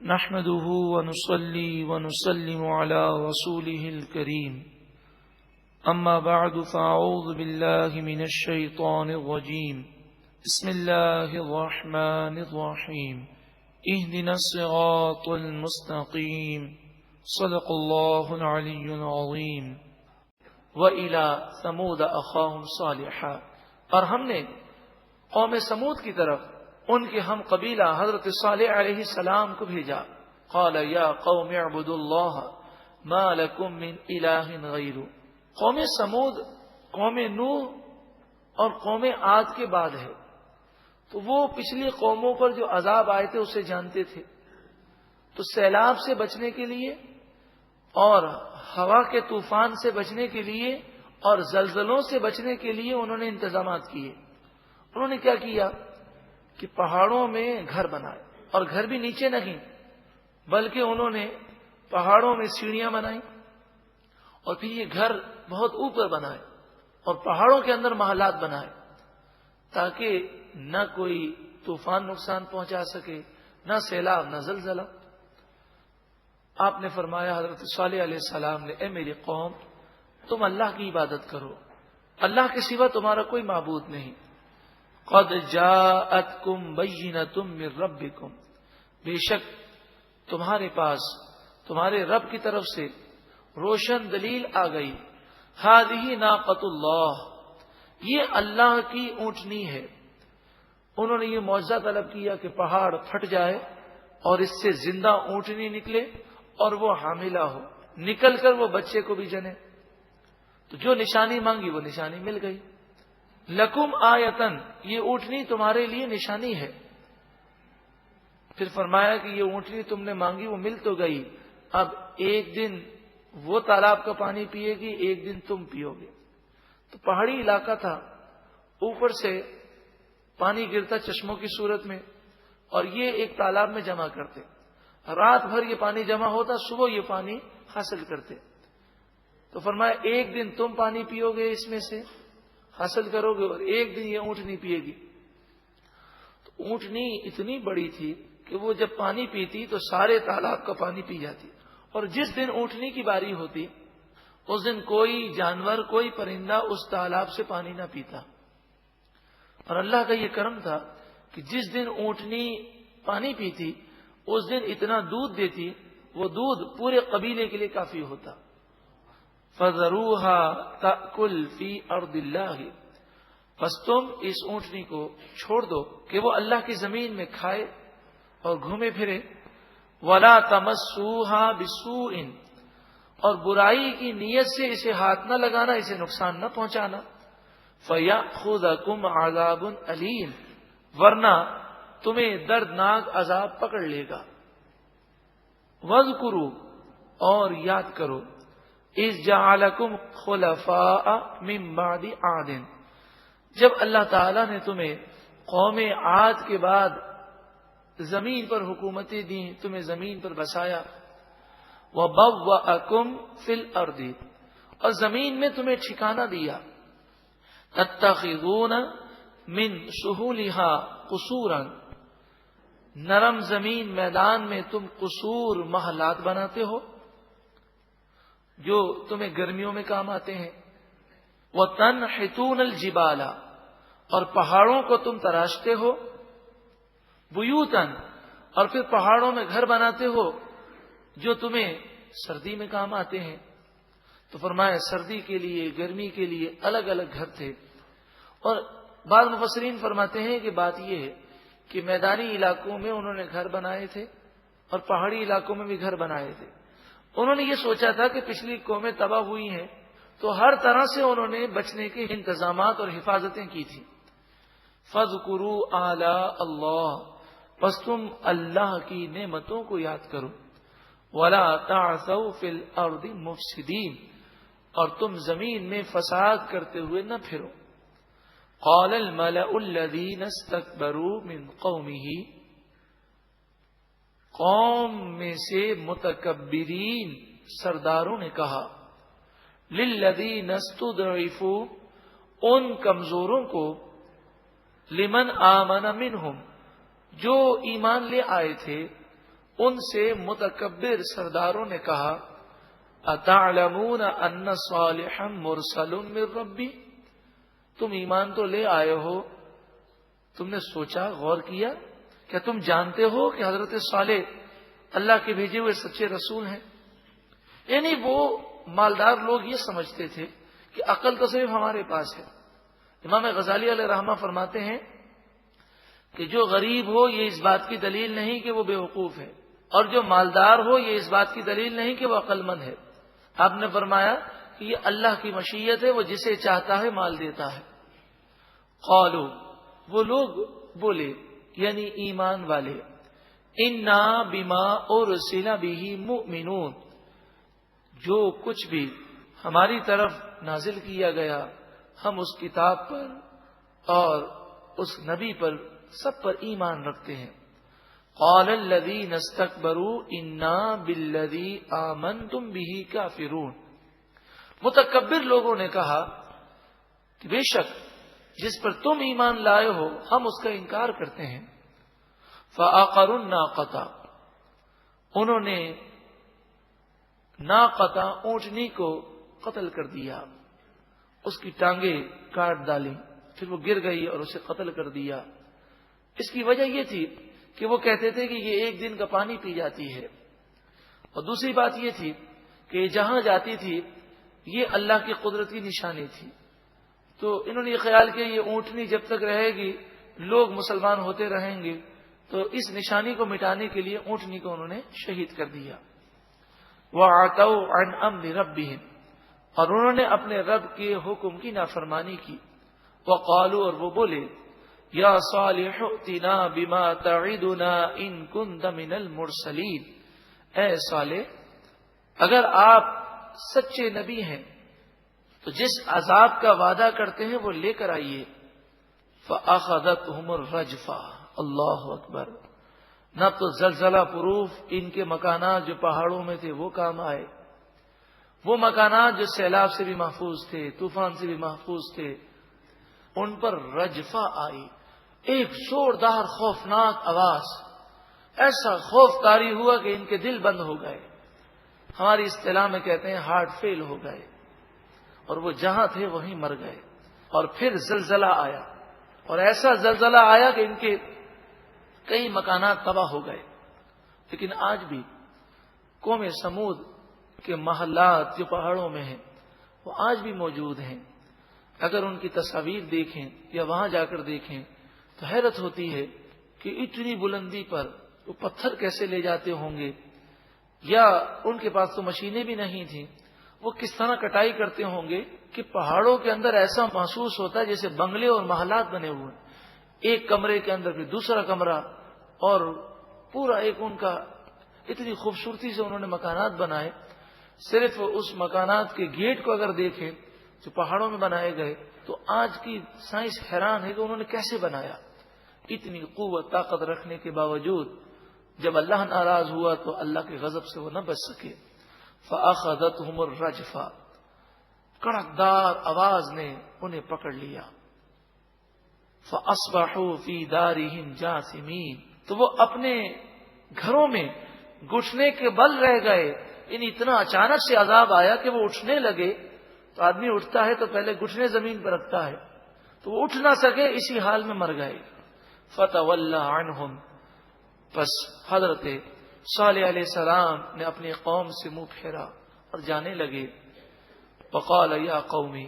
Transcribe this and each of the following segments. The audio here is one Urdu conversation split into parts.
نحمده ونصلي ونسلم على رسوله الكريم أما بعد فأعوذ بالله من الشيطان الرجيم بسم الله الرحمن الرحيم اهدنا الصراط المستقيم صدق الله العلي العظيم وإلى ثمود أخاهم صالحا، اور ہم نے قوم سمود کی طرف ان کے ہم قبیلہ حضرت صالح علیہ السلام کو بھیجا۔ قال یا قوم اعبدوا اللہ ما لکم من الہ غیرہ۔ قوم سمود قوم نوح اور قوم عاد کے بعد ہے، تو وہ پچھلی قوموں پر جو عذاب آئے تھے اسے جانتے تھے، تو سیلاب سے بچنے کے لیے اور ہوا کے طوفان سے بچنے کے لیے اور زلزلوں سے بچنے کے لیے انہوں نے انتظامات کیے۔ انہوں نے کیا کیا کہ پہاڑوں میں گھر بنائے، اور گھر بھی نیچے نہیں بلکہ انہوں نے پہاڑوں میں سیڑھیاں بنائیں، اور پھر یہ گھر بہت اوپر بنائے اور پہاڑوں کے اندر محلات بنائے تاکہ نہ کوئی طوفان نقصان پہنچا سکے، نہ سیلاب، نہ زلزلہ۔ آپ نے فرمایا حضرت صالح علیہ السلام نے، اے میری قوم، تم اللہ کی عبادت کرو، اللہ کے سوا تمہارا کوئی معبود نہیں۔ قد جاءتکم بینۃ من ربکم، بے شک تمہارے پاس تمہارے رب کی طرف سے روشن دلیل آ گئی۔ ہذہ ناقۃ اللہ، یہ اللہ کی اونٹنی ہے۔ انہوں نے یہ معجزہ طلب کیا کہ پہاڑ پھٹ جائے اور اس سے زندہ اونٹنی نکلے اور وہ حاملہ ہو، نکل کر وہ بچے کو بھی جنے۔ تو جو نشانی مانگی وہ نشانی مل گئی۔ لکم آیتن، یہ اونٹنی تمہارے لیے نشانی ہے۔ پھر فرمایا کہ یہ اونٹنی تم نے مانگی وہ مل تو گئی، اب ایک دن وہ تالاب کا پانی پیے گی، ایک دن تم پیو گے۔ تو پہاڑی علاقہ تھا، اوپر سے پانی گرتا چشموں کی صورت میں، اور یہ ایک تالاب میں جمع کرتے۔ رات بھر یہ پانی جمع ہوتا، صبح یہ پانی حاصل کرتے۔ تو فرمایا ایک دن تم پانی پیو گے، اس میں سے حاصل کرو گے، اور ایک دن یہ اونٹنی پیے گی۔ تو اونٹنی اتنی بڑی تھی کہ وہ جب پانی پیتی تو سارے تالاب کا پانی پی جاتی، اور جس دن اونٹنی کی باری ہوتی اس دن کوئی جانور، کوئی پرندہ اس تالاب سے پانی نہ پیتا۔ اور اللہ کا یہ کرم تھا کہ جس دن اونٹنی پانی پیتی اس دن اتنا دودھ دیتی، وہ دودھ پورے قبیلے کے لیے کافی ہوتا۔ فَذَرُوهَا تَأْكُلْ فِي أَرْضِ اللَّهِ، پس تم اس اونٹنی کو چھوڑ دو کہ وہ اللہ کی زمین میں کھائے اور گھومے پھرے۔ وَلَا تَمَسُّوهَا بِسُوءٍ، اور برائی کی نیت سے اسے ہاتھ نہ لگانا، اسے نقصان نہ پہنچانا۔ فَيَأْخُذَكُمْ عَذَابٌ أَلِيمٌ، ورنہ تمہیں دردناک عذاب پکڑ لے گا۔ وَاذْكُرُوا، اور یاد کرو، اِذْ جَعَلَكُمْ خُلَفَاءَ مِن بَعْدِ عَادٍ، جب اللہ تعالیٰ نے تمہیں قوم عاد کے بعد زمین پر حکومتیں دیں، تمہیں زمین پر بسایا۔ وَبَوَّأَكُمْ فِي الْأَرْضِ، اور زمین میں تمہیں ٹھکانہ دیا۔ تَتَّخِذُونَ مِن سُهُولِهَا قُصُورًا، نرم زمین میدان میں تم قصور، محلات بناتے ہو جو تمہیں گرمیوں میں کام آتے ہیں۔ وَتَنْحِتُونَ الْجِبَالَ، اور پہاڑوں کو تم تراشتے ہو۔ بُيُوتًا، اور پھر پہاڑوں میں گھر بناتے ہو جو تمہیں سردی میں کام آتے ہیں۔ تو فرمایا سردی کے لیے، گرمی کے لیے الگ الگ گھر تھے۔ اور بعض مفسرین فرماتے ہیں کہ بات یہ ہے کہ میدانی علاقوں میں انہوں نے گھر بنائے تھے اور پہاڑی علاقوں میں بھی گھر بنائے تھے۔ انہوں نے یہ سوچا تھا کہ پچھلی قومیں تباہ ہوئی ہیں تو ہر طرح سے انہوں نے بچنے کے انتظامات اور حفاظتیں کی تھی۔ فَاذْكُرُوا آلَاءَ اللَّهِ، پس تم اللہ کی نعمتوں کو یاد کرو۔ وَلَا تَعْثَوْا فِي الْأَرْضِ مُفْسِدِينَ، اور تم زمین میں فساد کرتے ہوئے نہ پھرو۔ قَالَ الْمَلَأُ الَّذِينَ اسْتَكْبَرُوا مِنْ قَوْمِهِ، قوم میں سے متکبرین سرداروں نے کہا، لِلَّذِينَ اسْتُضْعِفُوا، ان کمزوروں کو، لمن آمن منہم، جو ایمان لے آئے تھے، ان سے متکبر سرداروں نے کہا اتعلمون ان صالحا مرسل من ربی، تم ایمان تو لے آئے ہو، تم نے سوچا غور کیا، کیا تم جانتے ہو کہ حضرت صالح اللہ کے بھیجے ہوئے سچے رسول ہیں؟ یعنی وہ مالدار لوگ یہ سمجھتے تھے کہ عقل تو صرف ہمارے پاس ہے۔ امام غزالی علیہ رحمہ فرماتے ہیں کہ جو غریب ہو یہ اس بات کی دلیل نہیں کہ وہ بے وقوف ہے، اور جو مالدار ہو یہ اس بات کی دلیل نہیں کہ وہ عقل مند ہے۔ آپ نے فرمایا کہ یہ اللہ کی مشیت ہے، وہ جسے چاہتا ہے مال دیتا ہے۔ قالوا، وہ لوگ بولے یعنی ایمان والے، انا بما ارسل به مؤمنون، جو کچھ بھی ہماری طرف نازل کیا گیا ہم اس کتاب پر اور اس نبی پر سب پر ایمان رکھتے ہیں۔ قال الذین استکبروا انا بالذی آمنتم به کافرون، متکبر لوگوں نے کہا کہ بے شک جس پر تم ایمان لائے ہو ہم اس کا انکار کرتے ہیں۔ فعقروا الناقۃ، انہوں نے ناقۃ اونٹنی کو قتل کر دیا، اس کی ٹانگیں کاٹ ڈالی، پھر وہ گر گئی اور اسے قتل کر دیا۔ اس کی وجہ یہ تھی کہ وہ کہتے تھے کہ یہ ایک دن کا پانی پی جاتی ہے، اور دوسری بات یہ تھی کہ یہ جہاں جاتی تھی یہ اللہ کی قدرت کی نشانی تھی۔ تو انہوں نے یہ خیال کیا یہ اونٹنی جب تک رہے گی لوگ مسلمان ہوتے رہیں گے، تو اس نشانی کو مٹانے کے لیے اونٹنی کو انہوں نے شہید کر دیا۔ وَعَتَوْا عَنْ أَمْرِ رَبِّهِمْ، اور انہوں نے اپنے رب کے حکم کی نافرمانی کی۔ وَقَالُوا، اور وہ بولے یا صالح ائتنا بما تعدنا ان كنت من المرسلین، اے صالح اگر آپ سچے نبی ہیں تو جس عذاب کا وعدہ کرتے ہیں وہ لے کر آئیے۔ فأخذتهم الرجفہ، اللہ اکبر، نہ تو زلزلہ پروف ان کے مکانات جو پہاڑوں میں تھے وہ کام آئے، وہ مکانات جو سیلاب سے بھی محفوظ تھے، طوفان سے بھی محفوظ تھے، ان پر رجفہ آئی، ایک زوردار خوفناک آواز، ایسا خوف طاری ہوا کہ ان کے دل بند ہو گئے، ہماری اصطلاح میں کہتے ہیں ہارٹ فیل ہو گئے، اور وہ جہاں تھے وہیں مر گئے۔ اور پھر زلزلہ آیا، اور ایسا زلزلہ آیا کہ ان کے کئی مکانات تباہ ہو گئے۔ لیکن آج بھی قوم سمود کے محلات جو پہاڑوں میں ہیں وہ آج بھی موجود ہیں۔ اگر ان کی تصاویر دیکھیں یا وہاں جا کر دیکھیں تو حیرت ہوتی ہے کہ اتنی بلندی پر وہ پتھر کیسے لے جاتے ہوں گے، یا ان کے پاس تو مشینیں بھی نہیں تھیں، وہ کس طرح کٹائی کرتے ہوں گے کہ پہاڑوں کے اندر ایسا محسوس ہوتا ہے جیسے بنگلے اور محلات بنے ہوئے، ایک کمرے کے اندر پھر دوسرا کمرہ، اور پورا ایک ان کا اتنی خوبصورتی سے انہوں نے مکانات بنائے۔ صرف اس مکانات کے گیٹ کو اگر دیکھیں جو پہاڑوں میں بنائے گئے تو آج کی سائنس حیران ہے کہ انہوں نے کیسے بنایا، اتنی قوت طاقت رکھنے کے باوجود جب اللہ ناراض ہوا تو اللہ کے غضب سے وہ نہ بچ سکے۔ فأخذتهم الرجفہ، کڑکدار آواز نے انہیں پکڑ لیا۔ فأصبحوا فی دارہم جاثمین، تو وہ اپنے گھروں میں گھٹنے کے بل رہ گئے۔ اتنا اچانک سے عذاب آیا کہ وہ اٹھنے لگے، تو آدمی اٹھتا ہے تو پہلے گھٹنے زمین پر رکھتا ہے، تو وہ اٹھ نہ سکے، اسی حال میں مر گئے۔ فتولی عنہم، پس حضرت صالح علیہ السلام نے اپنی قوم سے منہ پھیرا اور جانے لگے۔ وقال یا قومی،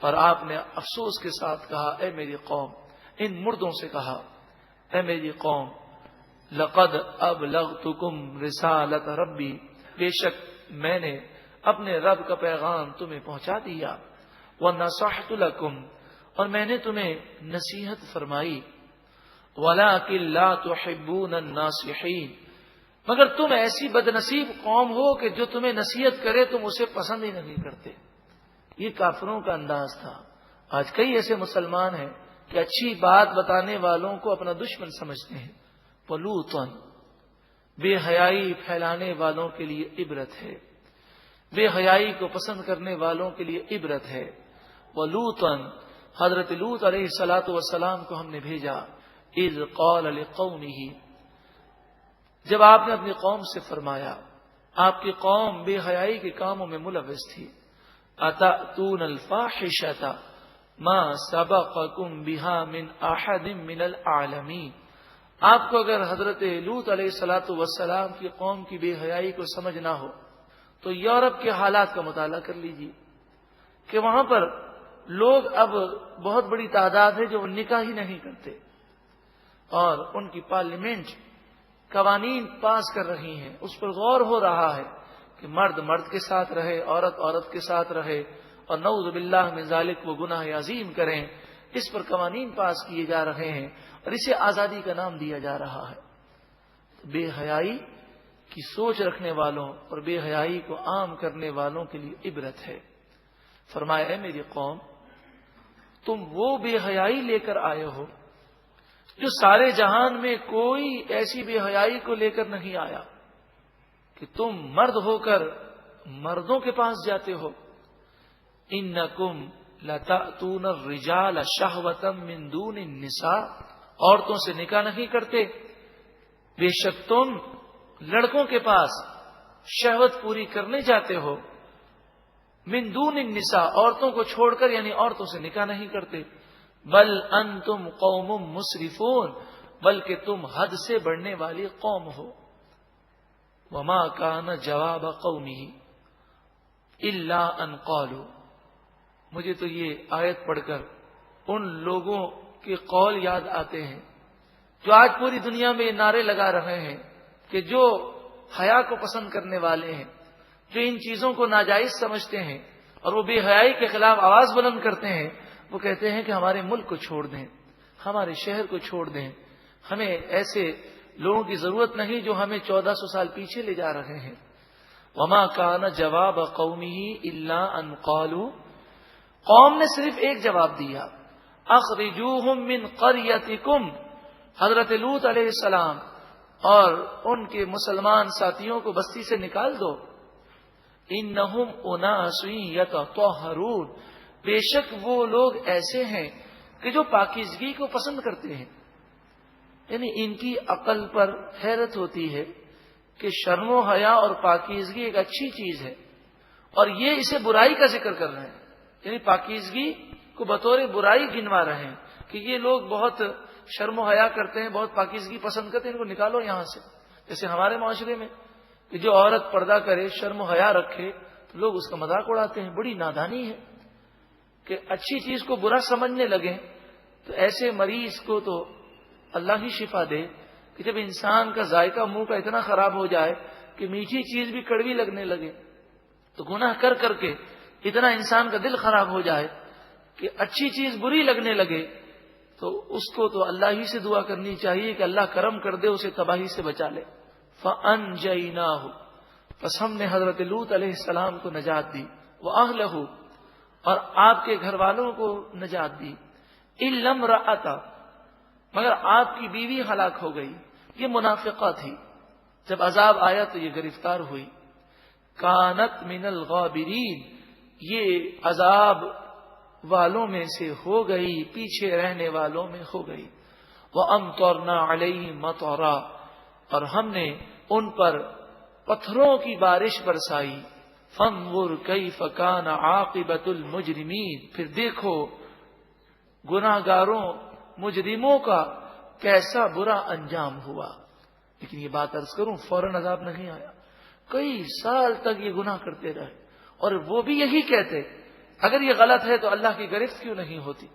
اور آپ نے افسوس کے ساتھ کہا اے میری قوم، ان مردوں سے کہا اے میری قوم، لقد ابلغتکم رسالت ربی، بے شک میں نے اپنے رب کا پیغام تمہیں پہنچا دیا، ونصحت لکم، اور میں نے تمہیں نصیحت فرمائی، ولکن لا تحبون الناصحین، مگر تم ایسی بدنصیب قوم ہو کہ جو تمہیں نصیحت کرے تم اسے پسند ہی نہیں کرتے۔ یہ کافروں کا انداز تھا۔ آج کئی ایسے مسلمان ہیں کہ اچھی بات بتانے والوں کو اپنا دشمن سمجھتے ہیں۔ ولوطن، بے حیائی پھیلانے والوں کے لیے عبرت ہے، بے حیائی کو پسند کرنے والوں کے لیے عبرت ہے۔ ولوطن، حضرت لوط علیہ الصلوۃ والسلام کو ہم نے بھیجا، اذ قال لقومہ، جب آپ نے اپنی قوم سے فرمایا، آپ کی قوم بے حیائی کے کاموں میں ملوث تھی، اتأتون الفاحشۃ ما سبقکم بها من احد من العالمین۔ آپ کو اگر حضرت لوط علیہ الصلوۃ والسلام کی قوم کی بے حیائی کو سمجھنا ہو تو یورپ کے حالات کا مطالعہ کر لیجیے کہ وہاں پر لوگ اب بہت بڑی تعداد ہے جو نکاح ہی نہیں کرتے، اور ان کی پارلیمنٹ قوانین پاس کر رہی ہیں، اس پر غور ہو رہا ہے کہ مرد مرد کے ساتھ رہے، عورت عورت کے ساتھ رہے، اور نعوذ باللہ من ذالک وہ گناہ عظیم کریں۔ اس پر قوانین پاس کیے جا رہے ہیں اور اسے آزادی کا نام دیا جا رہا ہے۔ بے حیائی کی سوچ رکھنے والوں اور بے حیائی کو عام کرنے والوں کے لیے عبرت ہے۔ فرمایا ہے میری قوم، تم وہ بے حیائی لے کر آئے ہو جو سارے جہان میں کوئی ایسی بے حیائی کو لے کر نہیں آیا کہ تم مرد ہو کر مردوں کے پاس جاتے ہو۔ انکم لتأتون الرجال شہوۃ من دون النساء، عورتوں سے نکاح نہیں کرتے، بے شک تم لڑکوں کے پاس شہوت پوری کرنے جاتے ہو۔ من دون النساء، عورتوں کو چھوڑ کر، یعنی عورتوں سے نکاح نہیں کرتے۔ بل انتم قوم مسرفون، بلکہ تم حد سے بڑھنے والی قوم ہو۔ وما کان جواب قومہ الا ان قالوا، مجھے تو یہ آیت پڑھ کر ان لوگوں کے قول یاد آتے ہیں جو آج پوری دنیا میں یہ نعرے لگا رہے ہیں کہ جو حیا کو پسند کرنے والے ہیں، جو ان چیزوں کو ناجائز سمجھتے ہیں اور وہ بے حیائی کے خلاف آواز بلند کرتے ہیں، وہ کہتے ہیں کہ ہمارے ملک کو چھوڑ دیں، ہمارے شہر کو چھوڑ دیں، ہمیں ایسے لوگوں کی ضرورت نہیں جو ہمیں 1400 سال پیچھے لے جا رہے ہیں۔ وما کان جواب قومہ الا ان قالوا، قوم نے صرف ایک جواب دیا، اخرجوہم من قریتکم، حضرت لوط علیہ السلام اور ان کے مسلمان ساتھیوں کو بستی سے نکال دو۔ انہم اناس یتطہرون، بے شک وہ لوگ ایسے ہیں کہ جو پاکیزگی کو پسند کرتے ہیں۔ یعنی ان کی عقل پر حیرت ہوتی ہے کہ شرم و حیا اور پاکیزگی ایک اچھی چیز ہے، اور یہ اسے برائی کا ذکر کر رہے ہیں، یعنی پاکیزگی کو بطور برائی گنوا رہے ہیں کہ یہ لوگ بہت شرم و حیا کرتے ہیں، بہت پاکیزگی پسند کرتے ہیں، ان کو نکالو یہاں سے۔ جیسے ہمارے معاشرے میں کہ جو عورت پردہ کرے، شرم و حیا رکھے، تو لوگ اس کا مذاق اڑاتے ہیں۔ بڑی نادانی ہے کہ اچھی چیز کو برا سمجھنے لگیں، تو ایسے مریض کو تو اللہ ہی شفا دے کہ جب انسان کا ذائقہ منہ کا اتنا خراب ہو جائے کہ میٹھی چیز بھی کڑوی لگنے لگے، تو گناہ کر کر کے اتنا انسان کا دل خراب ہو جائے کہ اچھی چیز بری لگنے لگے، تو اس کو تو اللہ ہی سے دعا کرنی چاہیے کہ اللہ کرم کر دے، اسے تباہی سے بچا لے۔ فَأَنْجَيْنَاهُ، پس ہم نے حضرت لوط علیہ السلام کو نجات دی، وَأَهْلَهُ، اور آپ کے گھر والوں کو نجات دی، إِلَّا امْرَأَتَهُ، مگر آپ کی بیوی ہلاک ہو گئی، یہ منافقہ تھی، جب عذاب آیا تو یہ گرفتار ہوئی۔ کانت من الغابرین، یہ عذاب والوں میں سے ہو گئی، پیچھے رہنے والوں میں ہو گئی۔ وَأَمْطَرْنَا عَلَيْهِمْ مَطَرًا، اور ہم نے ان پر پتھروں کی بارش برسائی۔ فَانظُرْ كَيْفَ كَانَ عَاقِبَةُ الْمُجْرِمِينَ، پھر دیکھو گناہگاروں مجرموں کا کیسا برا انجام ہوا۔ لیکن یہ بات عرض کروں، فوراً عذاب نہیں آیا، کئی سال تک یہ گناہ کرتے رہے، اور وہ بھی یہی کہتے اگر یہ غلط ہے تو اللہ کی گرفت کیوں نہیں ہوتی۔